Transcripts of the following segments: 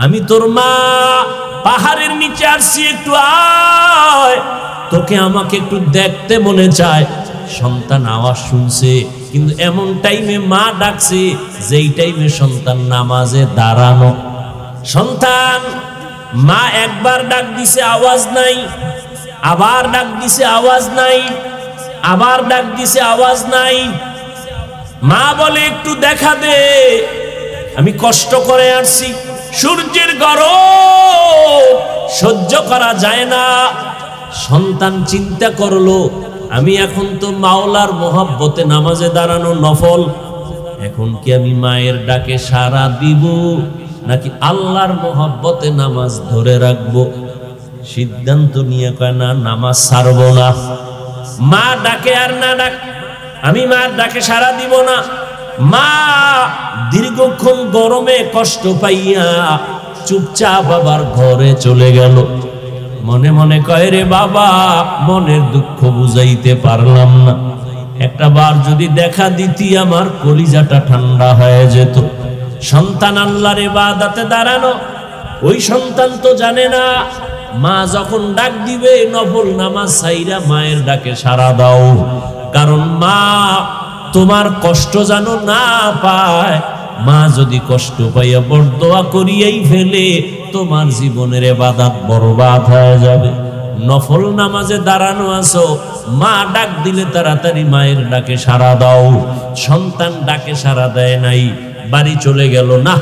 আমি তোর মা, পাহাড়ের নিচে আসছি, একটু আয়, তোকে আমাকে একটু দেখতে মনে চায়। সন্তান আওয়াজ শুনছে, কিন্তু এমন টাইমে মা ডাকছে যেই টাইমে সন্তান নামাজে দাঁড়ানো। সন্তান, মা একবার ডাক দিছে, আওয়াজ নাই, আবার ডাক দিছে, আওয়াজ নাই, আবার ডাক দিছে, আওয়াজ নাই। মা বলে একটু দেখা দে, আমি কষ্ট করে আসছি, সূর্যের গরম সহ্য করা যায় না। সন্তান চিন্তা করলো, আমি এখন তো মাওলার মহব্বতে নামাজে দাঁড়ানো নফল, এখন কি আমি মায়ের ডাকে সাড়া দিব নাকি আল্লাহর মহব্বতে নামাজ ধরে রাখবো? সিদ্ধান্ত নিয়ে কয় না, নামাজ ছাড়বো না। মা ডাকে আর না ডাক, আমি মার ডাকে সাড়া দিব না। মা দীর্ঘক্ষণ গরমে কষ্ট পাইয়া চুপচাপ আবার ঘরে চলে গেল। মনে মনে কয়, রে বাবা, মনের দুঃখ বুঝাইতে পারলাম না, একটা বার যদি দেখা দিতি আমার কলিজাটা ঠান্ডা হয়ে যেত। সন্তান আল্লাহর ইবাদতে দাঁড়ানো, ওই সন্তান তো জানে না মা যখন ডাক দিবে নফল নামাজ ছাইরা মায়ের ডাকে সাড়া দাও, কারণ মা তোমার কষ্ট জানো না পায়। মা যদি কষ্ট পাইয়া বরদোয়া করিয়াই ফেলে, তোমার জীবনের ইবাদত বরবাদ হয়ে যাবে। নফল নামাজে দাঁড়ানো আছো, মা ডাক দিলে তাড়াতাড়ি মায়ের ডাকে সাড়া দাও। সন্তান ডাকে সাড়া দেয় নাই, বাড়ি চলে গেল, না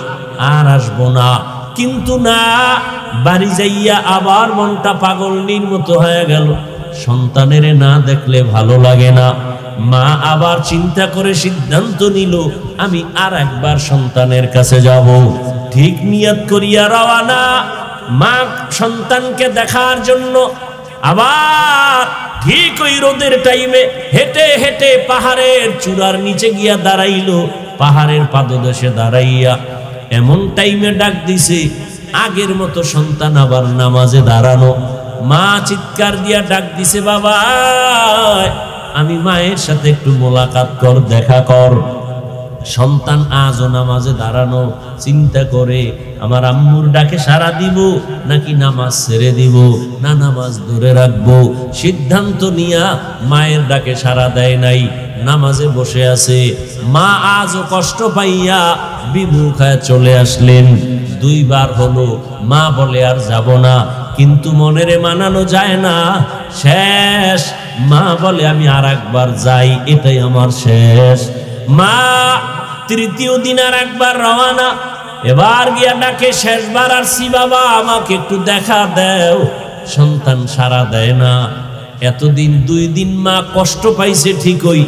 আর আসবো না। কিন্তু না, বাড়ি যাইয়া আবার মনটা পাগলনির মতো হয়ে গেল। সন্তানের না দেখলে ভালো লাগে না। মা আবার চিন্তা করে সিদ্ধান্ত নিল, আমি আর একবার সন্তানের কাছে যাব। ঠিক নিয়ত করিয়া রওয়ানা, মা সন্তানকে দেখার জন্য আবার ঠিক ওই রোদের টাইমে হেঁটে হেঁটে পাহাড়ের চূড়ার নিচে গিয়া দাঁড়াইল। পাহাড়ের পাদদেশে দাঁড়াইয়া এমন টাইমে ডাক দিছে, আগের মতো সন্তান আবার নামাজে দাঁড়ানো। মা চিৎকার দিয়া ডাক দিছে, বাবা আমি মায়ের সাথে একটু মোলাকাত কর, দেখা কর। সন্তান আজও নামাজে দাঁড়ানো, চিন্তা করে আমার আম্মুর ডাকে সাড়া দিব নাকি নামাজ ছেড়ে দিব, না নামাজ ধরে রাখবো। সিদ্ধান্ত নিয়া মায়ের ডাকে সাড়া দেয় নাই, নামাজে বসে আছে। মা আজও কষ্ট পাইয়া বিমুখ হয়ে চলে আসলেন। দুইবার হলো, মা বলে আর যাব না, কিন্তু মনেরে মানানো যায় না। শেষ মা বলে আমি আর একবার যাই, এটাই আমার শেষ। মা তৃতীয় দিন আর একবার রওয়ানা, এবার গিয়া ডাকে, শেষবার আসছি বাবা আমাকে একটু দেখা দেও। সন্তান সাড়া দেয় না। এতদিন 2 দিন মা কষ্ট পাইছে ঠিকই,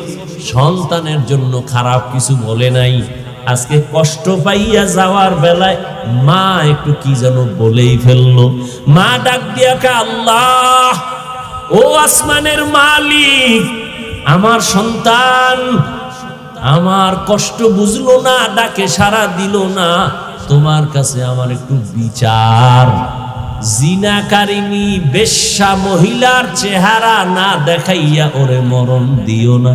সন্তানের জন্য খারাপ কিছু বলে নাই। আজকে কষ্ট পাইয়া যাওয়ার বেলায় মা একটু কি যেন বলেই ফেললো। মা ডাক দিয়া কা, আল্লাহ ও আসমানের মালিক, আমার সন্তান আমার কষ্ট বুঝলো না, ডাকে সাড়া দিল না, তোমার কাছে আমার একটু বিচার। জিনাকারিনী বেশ্যা মহিলার চেহারা না দেখাইয়া ওরে মরণ দিও না।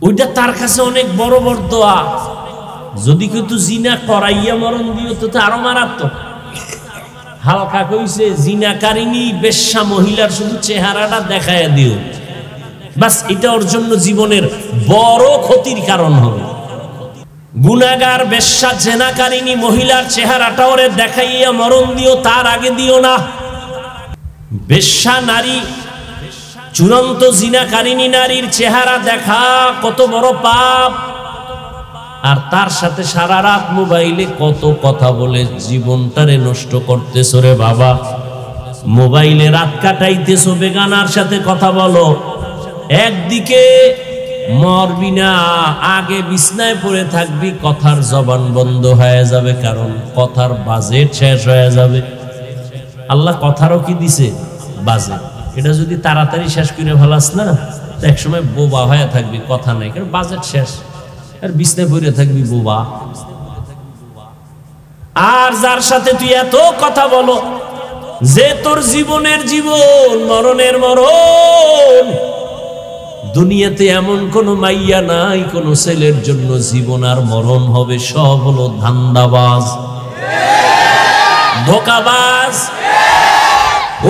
ওইটা তার কাছে অনেক বড় বড় দোয়া। যদি কিন্তু জিনা করাইয়া মরণ দিও তো আরো মারাত্মক। হালকা কইছে জিনাকারিনী বেশ্যা মহিলার শুধু চেহারাটা দেখাইয়া দিও, বাস এটা ওর জন্য জীবনের বড় ক্ষতির কারণ হবে। গুনাহগার বেশ্যা জেনাকারিনী মহিলার চেহারাটা ওরে দেখাইয়া মরণ দিও, তার আগে দিও না। বেশ্যা নারী, চূড়ান্ত জিনাকারিনী নারীর চেহারা দেখা কত বড় পাপ। আর তার সাথে সারা রাত মোবাইলে কত কথা বলে জীবনটারে নষ্ট করতেছো রে বাবা। মোবাইলে রাত কাটাইতেছো, বেগানার সাথে কথা বলো। একদিকে মরবি না, আগে বিছনায় পড়ে থাকবি, কথার জবান বন্ধ হয়ে যাবে, কারণ কথার বাজেট শেষ হয়ে যাবে। আল্লাহ কথারও কি দিছে? বাজেট। এটা যদি তাড়াতাড়ি শেষ করে ফেলাস না, তো একসময় বোবা হয়ে থাকবি, কথা নাই, কারণ বাজেট শেষ। আর বিছনায় পড়ে থাকবি বোবা। আর যার সাথে তুই এত কথা বলো যে তোর জীবনের জীবন, মরণের মরণ, দুনিয়াতে এমন কোন মাইয়া নাই কোন ছেলের জন্য জীবন আর মরণ হবে, সব হলো ধান্দাবাজ, ধোঁকাবাজ।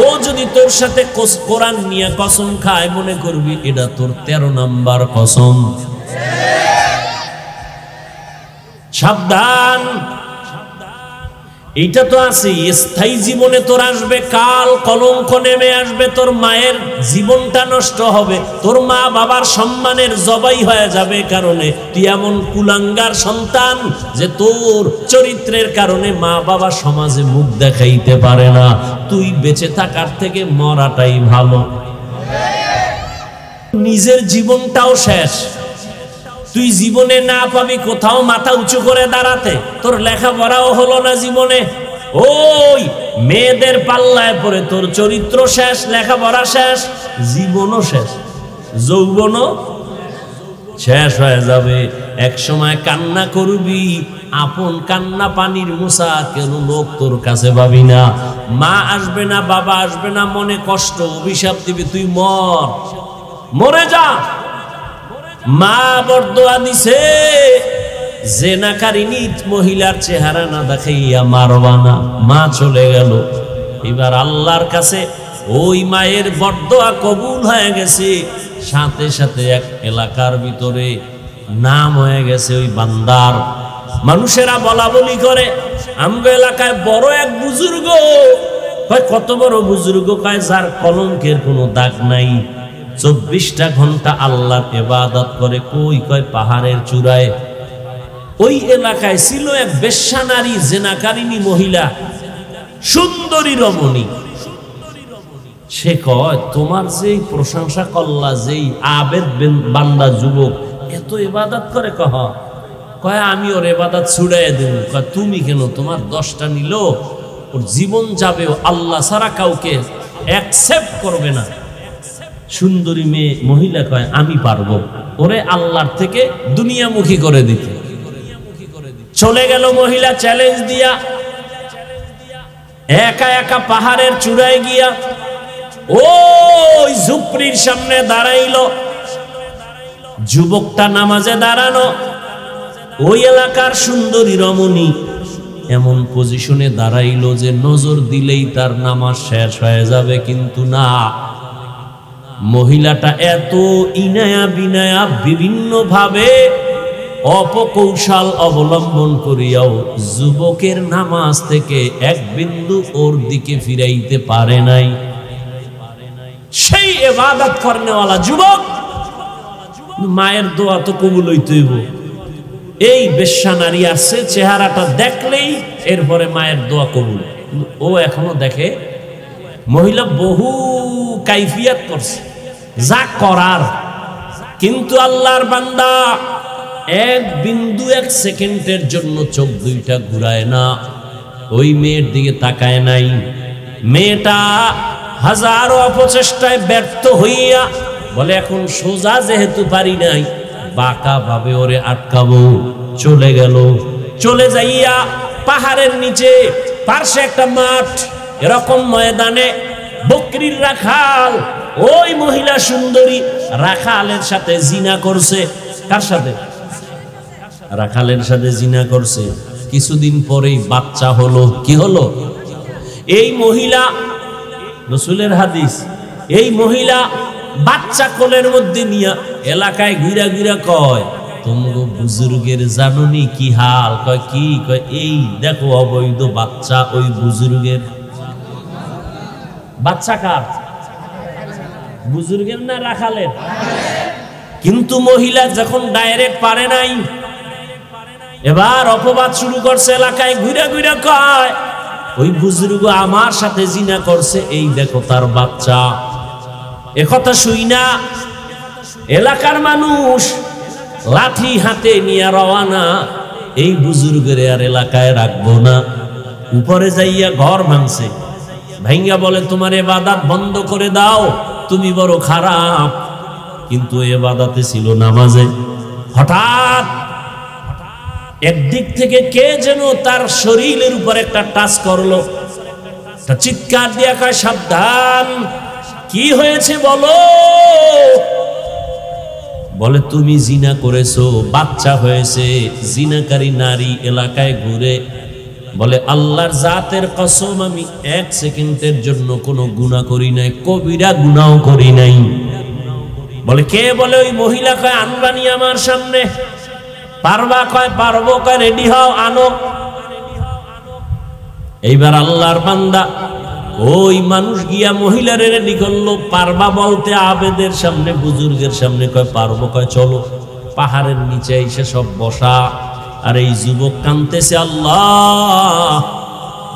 ও যদি তোর সাথে কোরআন নিয়ে কসম খায়, মনে করবি এটা তোর 13 নাম্বার কসম। সাবধান, এইটা তো আছে স্থায়ী জীবনে তোর আসবে কাল, কলঙ্ক নেমে আসবে, তোর মায়ের জীবনটা নষ্ট হবে, তোর মা বাবার সম্মানের জবাই হয়ে যাবে, কারণে তুই এমন কুলাঙ্গার সন্তান যে তোর চরিত্রের কারণে মা বাবা সমাজে মুখ দেখাইতে পারে না। তুই বেঁচে থাকার থেকে মরাটাই ভালো। নিজের জীবনটাও শেষ, তুই জীবনে না পাবি কোথাও মাথা উঁচু করে দাঁড়াতে, তোর লেখাপড়াও হলো না জীবনে, ওই মেয়েদের পাল্লায় পড়ে তোর চরিত্র শেষ, লেখাপড়া শেষ, জীবনও শেষ, যৌবনও শেষ হয়ে যাবে। এক সময় কান্না করবি, আপন কান্না পানির মুসা, কেন লোক তোর কাছে পাবি না, মা আসবে না, বাবা আসবে না, মনে কষ্ট, অভিশাপ দিবি, তুই মরে যা। মা বরদোয়া দিছে, জেনাকারিনী মহিলার চেহারা না দেখাইয়া মারবা না। মা চলে গেল, এবার আল্লাহর কাছে ওই মায়ের বরদোয়া কবুল হয়ে গেছে, সাথে সাথে এক এলাকার ভিতরে নাম হয়ে গেছে ওই বান্দার। মানুষেরা বলা বলি করে, আমগো এলাকায় বড় এক বুজুর্গ, কত বড় বুজুর্গ, কয় যার কলঙ্কের কোনো দাগ নাই, 24টা ঘন্টা আল্লাহর ইবাদত করে। কই? কয় পাহাড়ের চূড়ায়। ওই এলাকায় ছিল এক বেশ্যা নারী, জেনাকারিনী মহিলা, সুন্দরী রমণী। সে কয়, তোমার যেই প্রশংসা করলা, যেই আবেদ বান্দা যুবক এত ইবাদত করে, কয় আমি ওর ইবাদত ছুড়াইয়া দেব। কয় তুমি কেন? তোমার 10টা নিল, ওর জীবন যাবে, আল্লাহ ছাড়া কাউকে অ্যাকসেপ্ট করবে না। সুন্দরী মেয়ে মহিলা কয়, আমি পারবো ওরে আল্লাহর থেকে দুনিয়ামুখী করে দিতে। চলে গেল মহিলা চ্যালেঞ্জ দিয়া, একা একা পাহাড়ের চূড়ায় গিয়া ওই ঝুপড়ির সামনে দাঁড়াইল। যুবকটা নামাজে দাঁড়ানো, ওই এলাকার সুন্দরী রমণী এমন পজিশনে দাঁড়াইল যে নজর দিলেই তার নামাজ শেষ হয়ে যাবে, কিন্তু না, মহিলাটা এত ইনায়া বিনায়া বিভিন্ন ভাবে অপকৌশল অবলম্বন করিয়াও যুবকের নামাজ থেকে এক বিন্দু ওর দিকে ফিরাইতে পারে নাই। সেই ইবাদত করনেওয়ালা যুবক, মায়ের দোয়া তো কবুল হইতেইব। এই বেশ্যা নারী আসছে, চেহারাটা দেখলেই এরপরে মায়ের দোয়া কবুল। ও এখনো দেখে, মহিলা বহু কাইফিয়াত করছে যা করার, কিন্তু আল্লাহর বান্দা এক বিন্দু এক সেকেন্ডের জন্য চোখ দুইটা ঘুরায় না, ওই মেয়ের দিকে তাকায় নাই। মেয়েটা হাজারো অপচেষ্টায় ব্যর্থ হইয়া বলে, এখন সোজা যেহেতু পারি নাই, বাঁকা ভাবে ওরে আটকাবো। চলে গেল, চলে যাইয়া পাহাড়ের নিচে পার্শ্বে একটা মাঠ, এরকম ময়দানে বকরির রাখাল ওই মহিলা সুন্দরী রাখালের সাথে জিনা করছে। কার সাথে? রাখালের সাথে জিনা করছে। কিছুদিন পরেই বাচ্চা হলো। কি হলো? এই মহিলা, রাসূলের হাদিস, এই মহিলা বাচ্চা কোলের মধ্যে নিয়া এলাকায় ঘুরা ঘুরা কয়, তোমগো বুজুর্গের জানুনি কি হাল? কয় কি? কয় এই দেখো অবৈধ বাচ্চা ওই বুজুর্গের। বাচ্চা কার? বুজুর্গের না রাখালের? কিন্তু মহিলা যখন ডাইরেক্ট পারে নাই, এবার অপবাদ শুরু করছে, এলাকায় ঘুরা ঘুরা কয় ওই বুজুর্গ আমার সাথে জিনা করছে, এই দেখো তার বাচ্চা। একথা শুই না এলাকার মানুষ লাঠি হাতে নিয়ে রওয়ানা, এই বুজুর্গের আর এলাকায় রাখবো না। উপরে যাইয়া ঘর ভাঙছে, ভাইঙ্গা বলে তোমার ইবাদত বন্ধ করে দাও, তুমি বড় খারাপ। কিন্তু ইবাদতে ছিল নামাজে। হঠাৎ একদিক থেকে কে যেন তার শরীরের উপর একটা টাচ করলো, চিৎকার দিয়া কয় সাবধান, কি হয়েছে বলো। বলে তুমি জিনা করেছো, বাচ্চা হয়েছে, জিনাকারী নারী এলাকায় ঘুরে। বলে আল্লাহর জাতের কসম আমি 1 সেকেন্ডের জন্য কোনো গুনাহ করি নাই, কবিরা গুনাহ করি নাই। বলে কে? বলে ওই মহিলা। কয় আনবানি আমার সামনে। পারবা? কয় পারবো। কয় রেডি হও, আনো। এইবার আল্লাহর বান্দা ওই মানুষ গিয়া মহিলারে রেডি করলো। পারবা বলতে আবেদের সামনে, বুজুর্গের সামনে। কয় পারবো। কয় চলো। পাহাড়ের নিচে এসে সব বসা। আর এই যুবক কাঁদতেছে, আল্লাহ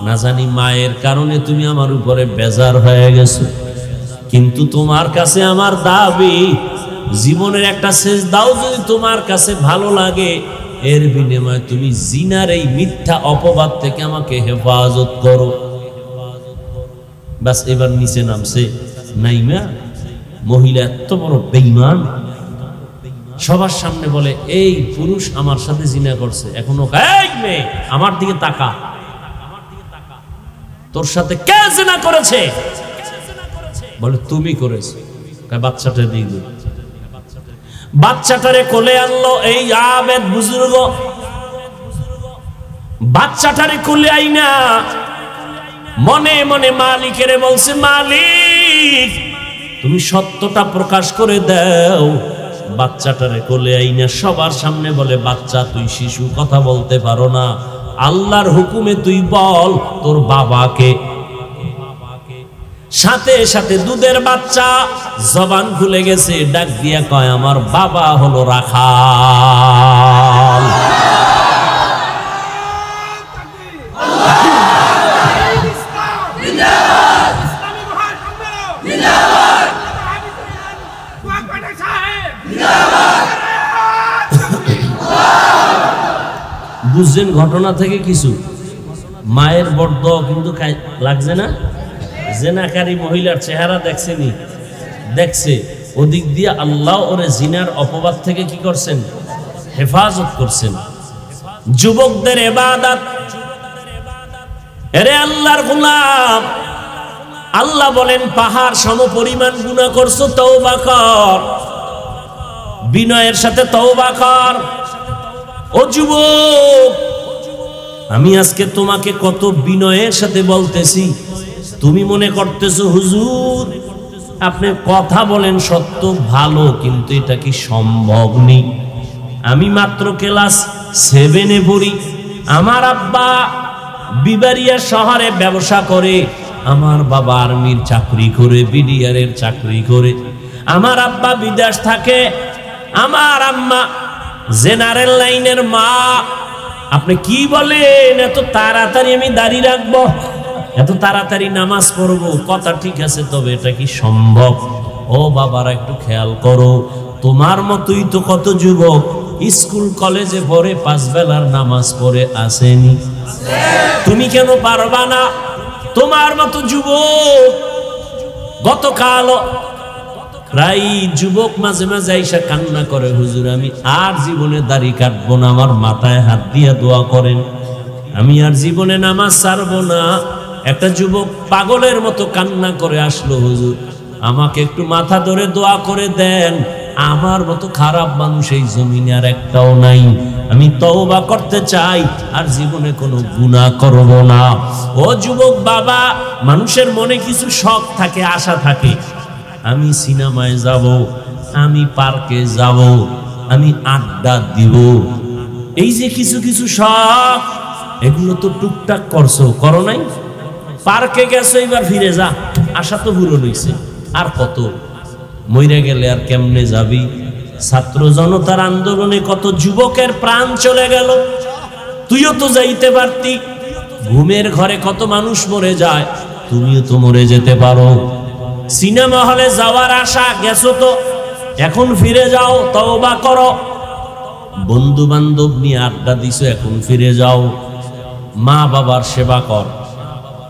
না জানি মায়ের কারণে তুমি আমার উপরে বেজার হয়ে গেছো, কিন্তু তোমার কাছে আমার দাবি, জীবনের একটা সেজদাও যদি তোমার কাছে ভালো লাগে, এর বিনিময়ে তুমি জিনার এই মিথ্যা অপবাদ থেকে আমাকে হেফাজত করো। বাস এবার নিচে নামছে। নাইমা মহিলা এত বড় বেঈমান, সবার সামনে বলে এই পুরুষ আমার সাথে জিনা করছে। এখনো এই মেয়ে আমার দিকে তাকা, তোর সাথে কে জিনা করেছে? বলে তুমি করেছো। বাচ্চাটা দিয়ে দিল। বাচ্চাটারে কোলে আনলো এই আবেদ বুজুর্গ। বাচ্চাটারে কোলে আইনা মনে মনে মালিকেরে বলছে, মালিক তুমি সত্যটা প্রকাশ করে দাও। বাচ্চাটারে কোলে আইনা সবার সামনে বলে, বাচ্চা তুই শিশু, কথা বলতে পারো না, আল্লাহর হুকুমে তুই বল তোর বাবাকে। সাথে সাথে দুধের বাচ্চা জবান খুলে গেছে, ডাক দিয়া কয় আমার বাবা হলো রাখাল। বুঝছেন ঘটনা থেকে কিছু? মায়ের বড্ড কিন্তু লাগছে না? জেনাকারী মহিলার চেহারা দেখছেনি? দেখছে। ওদিক দিয়ে আল্লাহ ওরে জিনার অপবাদ থেকে কি করছেন? হেফাজত করছেন। যুবকদের ইবাদত। এরে আল্লাহর গোলাম, আল্লাহ বলেন পাহাড় সম পরিমাণ গুনাহ করছো, তওবা কর, বিনয়ের সাথে তওবা কর। ও যুবক, আমি আজকে তোমাকে কত বিনয়ের সাথে বলতেছি, তুমি মনে করতেছো হুজুর আপনি কথা বলেন সত্য ভালো, কিন্তু এটা কি সম্ভব নেই? আমি মাত্র ক্লাস 7-এ পড়ি, আমার আব্বা বিবারিয়া শহরে ব্যবসা করে, আমার বাবা আর্মির চাকরি করে, বিডিআরের চাকরি করে, আমার আব্বা বিদেশ থাকে, আমার আম্মা জেনারেল লাইনের মা। আপনি কি বলেন এত তাড়াতাড়ি আমি দাড়ি রাখবো, এত তাড়াতাড়ি নামাজ পড়বো? কথা ঠিক আছে, তবে এটা কি সম্ভব? ও বাবারা একটু খেয়াল করো, তোমার মতোই তো কত যুবক স্কুল কলেজে পড়ে 5 বেলার নামাজ পড়ে আসেনি। তুমি কেন পারবা না? তোমার মতো যুবক গতকাল প্রায় যুবক মাঝে মাঝে আইসা কান্না করে, হুজুর আমি আর জীবনে দাড়ি কাটবো না, আমার মাথায় হাত দিয়ে দোয়া করেন, আমি আর জীবনে নামাজ ছাড়বো না। একটা যুবক পাগলের মতো কান্না করে আসলো, হুজুর আমাকে একটু মাথা ধরে দোয়া করে দেন, আমার মতো খারাপ মানুষ এই জমিনে আর একটাও নাই, আমি তওবা করতে চাই, আর জীবনে কোনো গুনাহ করব না। ও যুবক বাবা, মানুষের মনে কিছু শখ থাকে, আশা থাকে, আমি সিনেমায় যাব, আমি পার্কে যাব, আমি আড্ডা দিব, এই যে কিছু কিছু শখ, এগুলো তো টুকটাক করছো, করো নাই? পার্কে গেছো, এবার ফিরে যা, আশা তো পূরণ হইছে, আর কত? মইরা গেলে আর কেমনে যাবি? ছাত্র জনতার আন্দোলনে কত যুবকের প্রাণ চলে গেল, তুইও তো যাইতে পারতি। ঘুমের ঘরে কত মানুষ মরে যায়, তুমিও তো মরে যেতে পারো। সিনেমা হলে যাওয়ার আশা, গেছো তো, এখন ফিরে যাও, তওবা করো। বন্ধু বান্ধব নিয়ে আড্ডা দিছো, এখন ফিরে যাও। মা বাবার সেবা কর,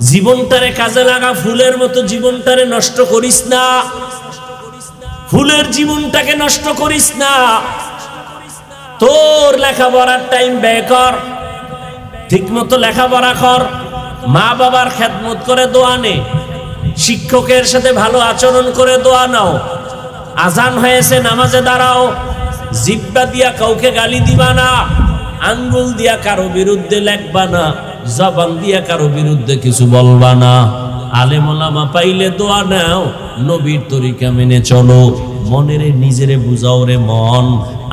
জীবনটারে কাজে লাগা, ফুলের মতো জীবনটারে নষ্ট করিস না, ফুলের জীবনটাকে নষ্ট করিস না। তোর লেখাপড়ার টাইম ব্যয় কর, ঠিক মতো লেখাপড়া কর, মা বাবার খেদমত করে দোয়া নে, শিক্ষকের সাথে ভালো আচরণ করে দোয়া নাও, আজান হয়েছে নামাজে দাঁড়াও, জিহ্বা দিয়া কাউকে গালি দিবা না, আঙ্গুল দিয়া কারো বিরুদ্ধে লেখবা না, জবান দিয়া কারো বিরুদ্ধে কিছু বলবা না। আলেম ওলামা পাইলে দোয়া নাও, নবীর তরিকা মেনে চলো। মনেরে নিজেরে বুঝাও রে মন,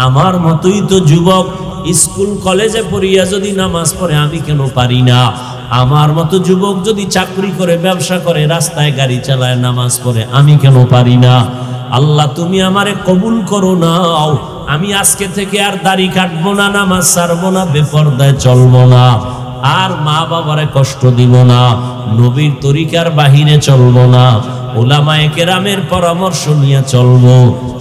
আমার মতোই তো যুবক স্কুল কলেজে পড়িয়া যদি নামাজ পড়ে আমি কেন পারি না? আমার মতো যুবক যদি চাকরি করে, ব্যবসা করে, রাস্তায় গাড়ি চালায়, নামাজ পড়ে আমি কেন পারি না? আল্লাহ তুমি আমারে কবুল করো নাও। আমি আজকে থেকে আর দাড়ি কাটবো না, নামাজ ছাড়বো না, বেপরদায় চলবো না, আর মা বাবারে কষ্ট দিব না, নবীর তরিকার বাহিরে চলবো না, উলামায়ে কেরামের পরামর্শ নিয়ে চলবো।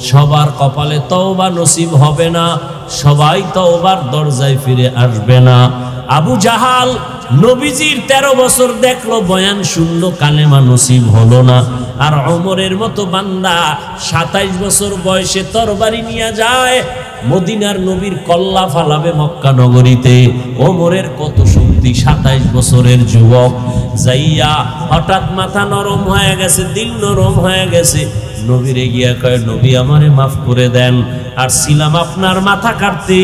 সবার কপালে তওবা নসিব হবে না, সবাই তওবার দরজায় ফিরে আসবে না। আবু জাহাল নবীজির 13 বছর দেখলো, বয়ান শুনলো, কালেমা নসিব হলো না। আর ওমরের মতো বান্দা 27 বছর বয়সে তরবারি নিয়ে যায়, মদিনার নবীর কল্লা ফালাবে মক্কা নগরীতে। ওমরের কত শক্তি, 27 বছরের যুবক যাইয়া হঠাৎ মাথা নরম হয়ে গেছে, দিল নরম হয়ে গেছে। নবীরে গিয়া কয়, নবী আমারে মাফ করে দেন, আর ছিলাম আপনার মাথা কাটতে,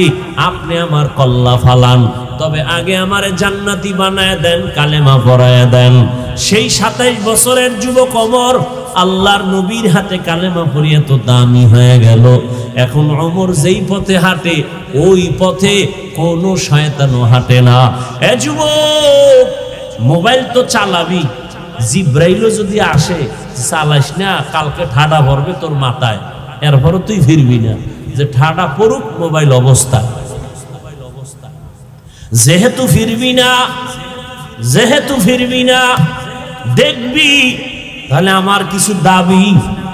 আপনি আমার কল্লা ফালান, তবে আগে আমারে জান্নাতি বানায় দেন, কালেমা পড়ায় দেন। সেই 27 বছরের যুবক ওমর আল্লাহর নবীর হাতে কালেমা পড়িয়ে তো দামি হয়ে গেল। এখন ওমর যেই পথে হাঁটে, ওই পথে কোনো শয়তানও হাঁটে না। এ যুবক, মোবাইল তো চালাবি, জিব্রাইলও যদি আসে, চালাইস না, কালকে ঠাডা ভরবে তোর মাথায়, এরপরও তুই ফিরবি না, যে ঠাডা পড়ুক মোবাইল অবস্থা। যেহেতু ফিরবি না, দেখবি তাহলে আমার কিছু দাবি।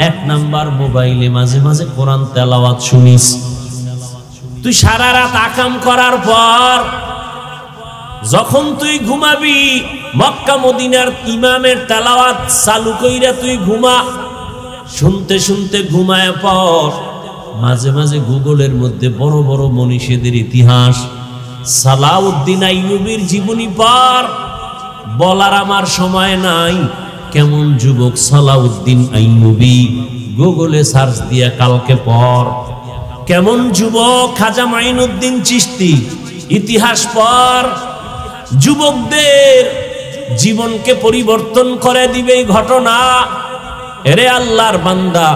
1 নাম্বার, মোবাইলে মাঝে মাঝে কোরআন তেলাওয়াত শুনিস। তুই সারা রাত আকাম করার পর যখন তুই ঘুমাবি, মক্কা মদিনার ইমামের তেলাওয়াত চালু কইরা তুই ঘুমা। শুনতে শুনতে ঘুমায় পর মাঝে মাঝে গুগলের মধ্যে বড় বড় মনীষীদের ইতিহাস, সালাউদ্দিন আইয়ুবীর জীবনী পর। বলার আমার সময় নাই, কেমন যুবক সালাউদ্দিন আইয়ুবী, গুগলে সার্চ দিয়া কালকে পর। কেমন যুবক খাজা মাইনুদ্দিন চিশতি, ইতিহাস পর। যুবকদের জীবনকে পরিবর্তন করে দিবে এই ঘটনা। এরে আল্লাহর বান্দা,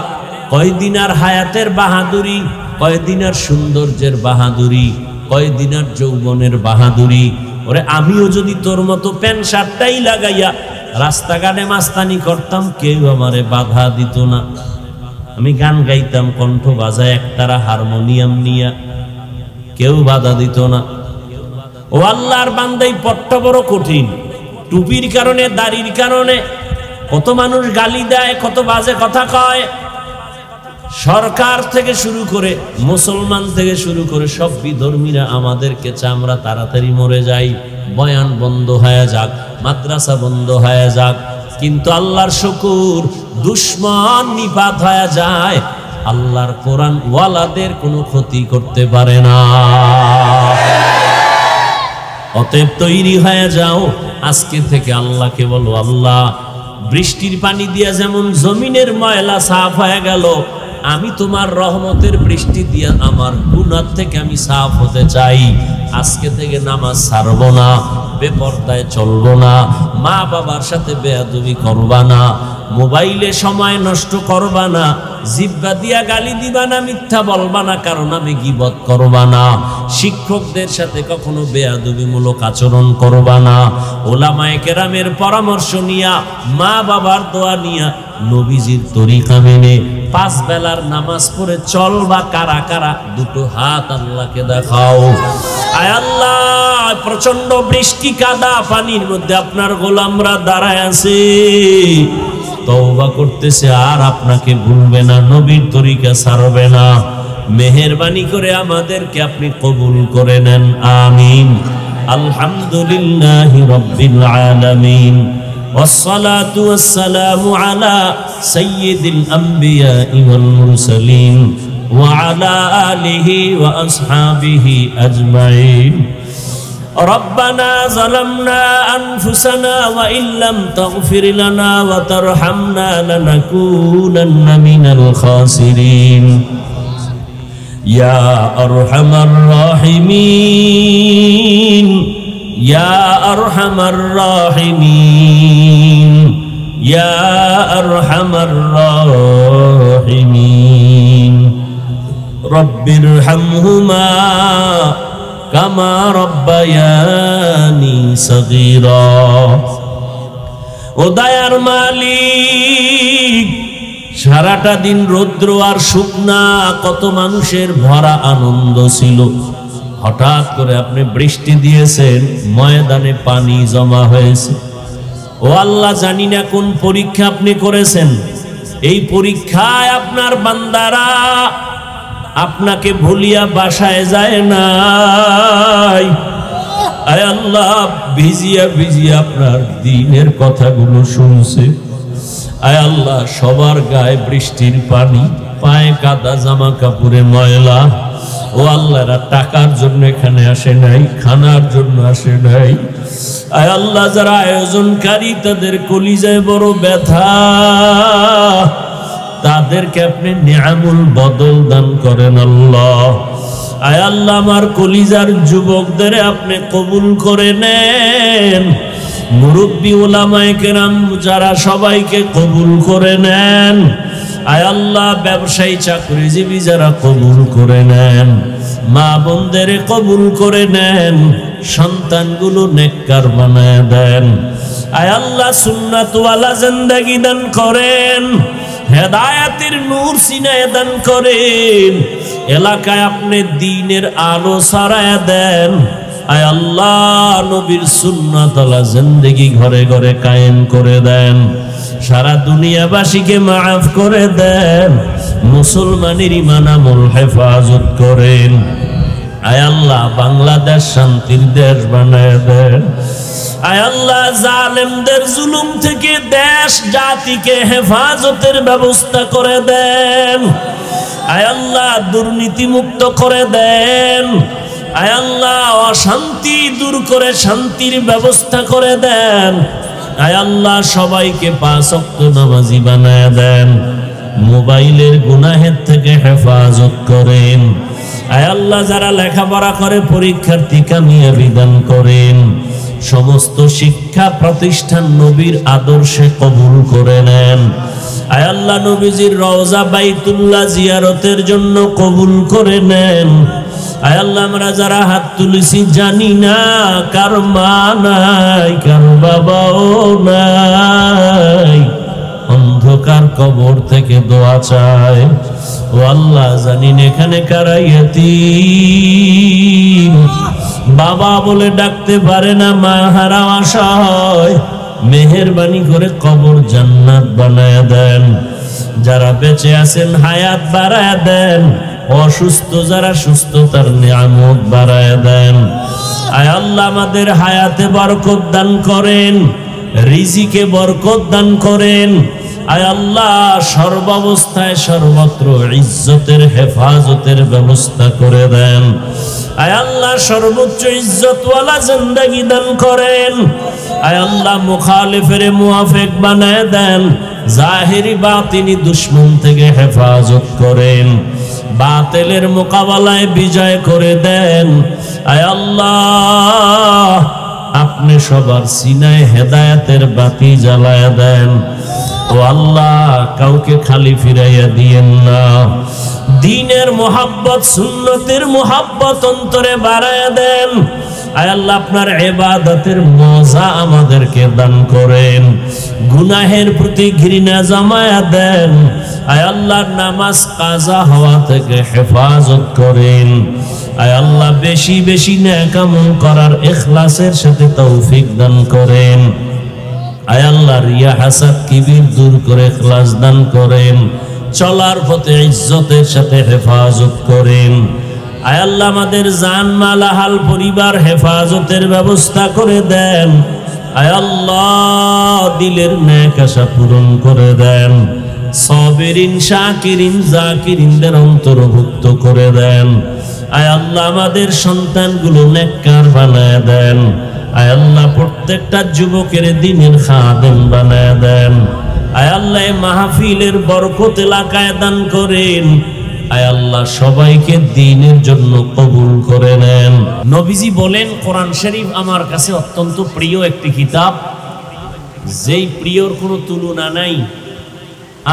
কয়দিন আর হায়াতের বাহাদুরি, কয়দিন আর সৌন্দর্যের বাহাদুরি, কয়দিন আর যৌবনের বাহাদুরি। ওরে আমিও যদি তোর মতো প্যান্ট শার্টটাই লাগাইয়া রাস্তাঘাটে মাস্তানি করতাম, কেউ আমারে বাধা দিত না। আমি গান গাইতাম কণ্ঠ বাজায়, একতারা হারমোনিয়াম নিয়া, কেউ বাধা দিত না। ও আল্লাহর বান্দা, এই পথটা বড় কঠিন। টুপির কারণে, দাড়ির কারণে কত মানুষ গালি দেয়, কত বাজে কথা কয়। সরকার থেকে শুরু করে, মুসলমান থেকে শুরু করে সব বিধর্মীরা আমাদেরকে চায় আমরা তাড়াতাড়ি মরে যাই, বয়ান বন্ধ হয়ে যাক, মাদ্রাসা বন্ধ হয়ে যাক। কিন্তু আল্লাহর শুকর, দুশ্মন নিপাত হয়ে যায়, আল্লাহর কোরআন ওয়ালাদের কোনো ক্ষতি করতে পারে না। অতএব তৈরি হয়ে যাও, আজকে থেকে আল্লাহকে বলো, আল্লাহ বৃষ্টির পানি দিয়া যেমন জমিনের ময়লা সাফ হয়ে গেল, আমি তোমার রহমতের বৃষ্টি দিয়া আমার গুনাহ থেকে আমি সাফ হতে চাই। আজকে থেকে নামাজ ছাড়বো না, বেপরদায় চলবো না, মা বাবার সাথে বেয়াদবি করবা না, মোবাইলে সময় নষ্ট করবা না, জিহ্বা দিয়া গালি দিবা না, মিথ্যা বলবা না, কারণ আমি গীবত করবা না, শিক্ষকদের সাথে কখনো বেয়াদবিমূলক আচরণ করবা না, ওলামায়ে কেরামের পরামর্শ নিয়া, মা বাবার দোয়া নিয়া, নবীজির তরিকা মেনে 5 বেলার নামাজ পড়ে চলবা। কারা কারা? দুটো হাত আল্লাহকে দেখাও। আয় আল্লাহ, প্রচন্ড বৃষ্টি কাদা পানির মধ্যে আপনার গোলামরা দাঁড়ায় আছে, তওবা করতেছে, আর আপনাকে ভুলবে না, নবীর তরিকা ছাড়বে না। মেহেরবানি করে আমাদেরকে আপনি কবুল করে নেন, আমিন। আলহামদুলিল্লাহি রাব্বিল আলামিন, والصلاة والسلام على سيد الأنبياء والمرسلين وعلى آله وأصحابه أجمعين. ربنا ظلمنا أنفسنا وإن لم تغفر لنا وترحمنا لنكونن من الخاسرين. ইয়া আরহামার রাহিমিন, ইয়া আরহামার রাহিমিন, ইয়া আরহামার রাহিমিন। রব্বিরহামহুমা কামা রব্বায়ানি সগীরা। ও দয়ার মালিক, সারাটা দিন রৌদ্র আর শুকনা, কত মানুষের ভরা আনন্দ ছিল। হঠাৎ করে আপনি বৃষ্টি দিয়েছেন, ময়দানে পানি জমা হয়েছে। ও আল্লাহ, জানি না কোন পরীক্ষা আপনি করেছেন। এই পরীক্ষায় আপনার বান্দারা আপনাকে ভুলিয়া বাসায় যায় নাই। আয় আল্লাহ, ভিজিয়া ভিজিয়া আপনার দ্বীনের কথাগুলো শুনছে। আয় আল্লাহ, সবার গায়ে বৃষ্টির পানি, পায়ে কাদা, জামা কাপড়ে ময়লা। ও আল্লাহ, এরা টাকার জন্য এখানে আসে নাই, খানার জন্য আসে নাই। আয় আল্লাহ, যারা আয়োজনকারী তাদের কলিজায় বড় ব্যথা, তাদেরকে আপনি নিয়ামুল বদল দান করেন আল্লাহ। আয় আল্লাহ, আমার কলিজার যুবকদের আপনি কবুল করে নেন। মুরব্বী উলামায়ে কেরাম যারা, সবাইকে কবুল করে নেন। আয় আল্লাহ, ব্যবসায়ী চাকরিজীবী যারা, কবুল করে নেন। মা বোনদের কবুল করে নেন। সন্তানগুলো নেককার বানায় দেন। আয় আল্লাহ, সুন্নাতওয়ালা জিন্দেগি দান করেন। হেদায়েতের নূর সিনায় দান করেন। এলাকায় আপনি দ্বীনের আলো ছড়ায়া দেন। আয় আল্লাহ, নবীর সুন্নাতওয়ালা জিন্দেগি ঘরে ঘরে কায়েম করে দেন। সারা দুনিয়াবাসীকে মাফ করে দেন। মুসলমানের ঈমান আমল হেফাজত করেন। আয় আল্লাহ, বাংলাদেশ শান্তির দেশ বানায় দেন। আয় আল্লাহ, জালেমদের জুলুম থেকে দেশ জাতিকে হেফাজতের ব্যবস্থা করে দেন। আয় আল্লাহ, দুর্নীতি মুক্ত করে দেন। আয় আল্লাহ, অশান্তি দূর করে শান্তির ব্যবস্থা করে দেন। আয় আল্লাহ, সবাইকে 5 ওয়াক্ত নামাজি বানায় দেন। মোবাইলের গুনাহের থেকে হেফাজত করেন। আয় আল্লাহ, যারা লেখাপড়া করে পরীক্ষার্থী কামিয়াবি দান করেন। সমস্ত শিক্ষা প্রতিষ্ঠান নবীর আদর্শে কবুল করে নেন। আয় আল্লাহ, নবীজির রওজা বাইতুল্লাহ জিয়ারতের জন্য কবুল করে নেন। আয় আল্লাহ, আমরা যারা হাত তুলেছি জানি না কার মা নাই, কার বাবাও নাই, অন্ধকার কবর থেকে দোয়া চায়। ও আল্লাহ, জানি না এখানে কারা ইয়তীম, বাবা বলে ডাকতে পারে না, মা হারা অসহায়। মেহেরবানি করে কবর জান্নাত বানায় দেন। যারা বেঁচে আছেন হায়াত বাড়ায় দেন। অসুস্থ যারা, সুস্থতার নিয়ামত বাড়ায় দেন। আয় আল্লাহ, আমাদের হায়াতে বরকত দান করেন, রিজিকে বরকত দান করেন। আয় আল্লাহ, সর্বাবস্থায় সর্বত্র ইজ্জতের হেফাজতের ব্যবস্থা করে দেন। আয় আল্লাহ, সর্বোচ্চ ইজ্জতওয়ালা জিন্দেগি দান করেন। আয় আল্লাহ, মুখালিফের মুওয়াফিক বানায় দেন। জাহিরি বাতিনি দুশমন থেকে হেফাজত করেন। বাতিলের মোকাবেলায় বিজয় করে দেন। আয় আল্লাহ, আপনি সবার সিনায় হেদায়েতের বাতি জ্বালায় দেন। ও আল্লাহ, কাউকে খালি ফিরাইয়া দিয়েন না। দ্বীনের মোহাব্বত, সুন্নতের মোহাব্বত অন্তরে বাড়ায়া দেন। আয় আল্লাহ, আপনার ইবাদতের মজা আমাদেরকে দান করেন। গুনাহের প্রতি ঘৃণা জমায়া দেন। আয় আল্লাহ, নামাজ কাজা হওয়া থেকে হেফাজত করেন। আয় আল্লাহ, বেশি বেশি নেক আমল করার ইখলাসের সাথে তৌফিক দান করেন। আয় আল্লাহ, রিয়া হাসাদ কিবির দূর করে ইখলাস দান করেন। চলার পথে ইজ্জতের সাথে হেফাজত করেন। আয় আল্লাহ, আমাদের জান মাল আহাল পরিবার হেফাজতের ব্যবস্থা করে দেন। আয় আল্লাহ, দিলের নেক আশা পূরণ করে দেন। সাবিরিন, শাকিরিন, জাকিরিনদের অন্তর্ভুক্ত করে দেন। আয় আল্লাহ, আমাদের সন্তানগুলো নেককার বানায় দেন। আয় আল্লাহ, প্রত্যেকটা যুবকের দ্বীনের খাদেম বানায় দেন। আয় আল্লাহ, মাহফিলের বরকত এলাকায় দান করেন। আয় আল্লাহ সবাইকে দ্বীনের জন্য কবুল করে নেন। নবীজি বলেন, কোরআন শরীফ আমার কাছে অত্যন্ত প্রিয় একটি কিতাব, যেই প্রিয়র কোনো তুলনা নাই।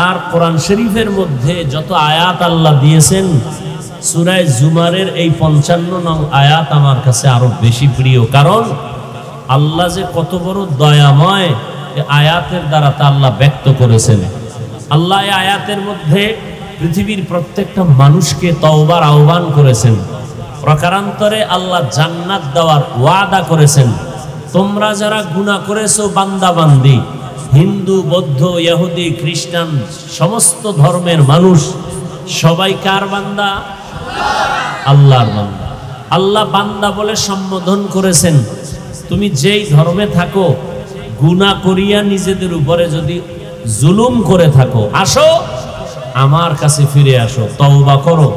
আর কোরআন শরীফের মধ্যে যত আয়াত আল্লাহ দিয়েছেন, সূরা জুমারের এই 55 নং আয়াত আমার কাছে আরো বেশি প্রিয়। কারণ আল্লাহ যে কত বড় দয়াময়, এই আয়াতের দ্বারা তা আল্লাহ ব্যক্ত করেছেন। আল্লাহ এই আয়াতের মধ্যে পৃথিবীর প্রত্যেকটা মানুষকে তওবার আহ্বান করেছেন। প্রকারান্তরে আল্লাহ জান্নাত দেওয়ার ওয়াদা করেছেন। তোমরা যারা গুনাহ করেছো বান্দা বান্দি, হিন্দু, বৌদ্ধ, ইহুদি, খ্রিস্টান, সমস্ত ধর্মের মানুষ সবাই কার বান্দা? আল্লাহর বান্দা। আল্লাহ বান্দা বলে সম্বোধন করেছেন। তুমি যেই ধর্মে থাকো, গুনাহ করিয়া নিজেদের উপরে যদি জুলুম করে থাকো, আসো আমার কাছে ফিরে আসো, তওবা করো,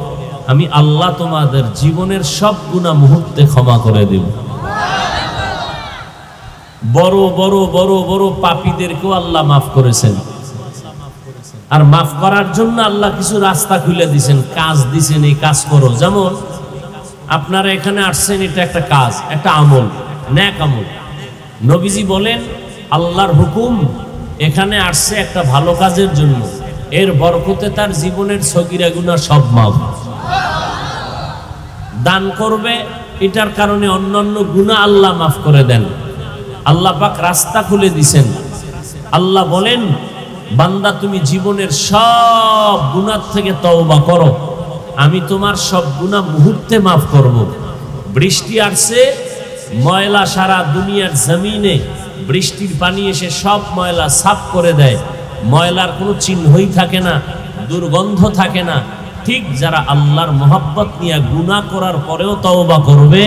আমি আল্লাহ তোমাদের জীবনের সব গুনাহ মুহূর্তে ক্ষমা করে দেব। বড় বড় বড় বড় পাপীদেরকেও আল্লাহ মাফ করেছেন। আর মাফ করার জন্য আল্লাহ কিছু রাস্তা খুলে দিয়েছেন, কাজ দিয়েছেন, এই কাজ করো। যেমন আপনারা এখানে আসছেন, এটা একটা কাজ, একটা আমল, নেক আমল। নবীজি বলেন, আল্লাহর হুকুম, এখানে আসছে একটা ভালো কাজের জন্য, এর বরকতে তার জীবনের সগীরা গুনাহ সব মাফ। দান করবে, এটার কারণে অন্যান্য গুনাহ আল্লাহ মাফ করে দেন। আল্লাহ পাক রাস্তা খুলে দিছেন। আল্লাহ বলেন, বান্দা তুমি জীবনের সব গুনাহ থেকে তওবা করো, আমি তোমার সব গুনাহ মুহূর্তে মাফ করব। বৃষ্টি আসছে, ময়লা সারা দুনিয়ার জমিনে, বৃষ্টির পানি এসে সব ময়লা সাফ করে দেয়, ময়লার কোনো চিহ্নই থাকে না, দুর্গন্ধ থাকে না। ঠিক যারা আল্লাহর মহব্বত নিয়ে গুনাহ করার পরেও তওবা করবে,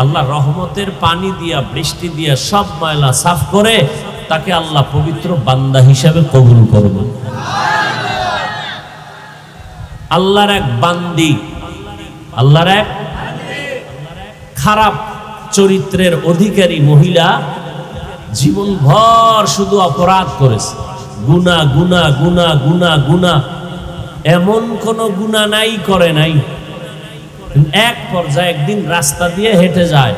আল্লাহ রহমতের পানি দিয়া, বৃষ্টি দিয়া সব ময়লা সাফ করে তাকে আল্লাহ পবিত্র বান্দা হিসাবে কবুল করবে। আল্লাহর এক বান্দি, আল্লাহর এক খারাপ চরিত্রের অধিকারী মহিলা জীবনভর শুধু অপরাধ করেছে, গুনাহ গুনাহ গুনাহ গুনাহ গুনাহ, এমন কোন গুনাহ নাই করে নাই। এক পর্যায়ে একদিন রাস্তা দিয়ে হেঁটে যায়,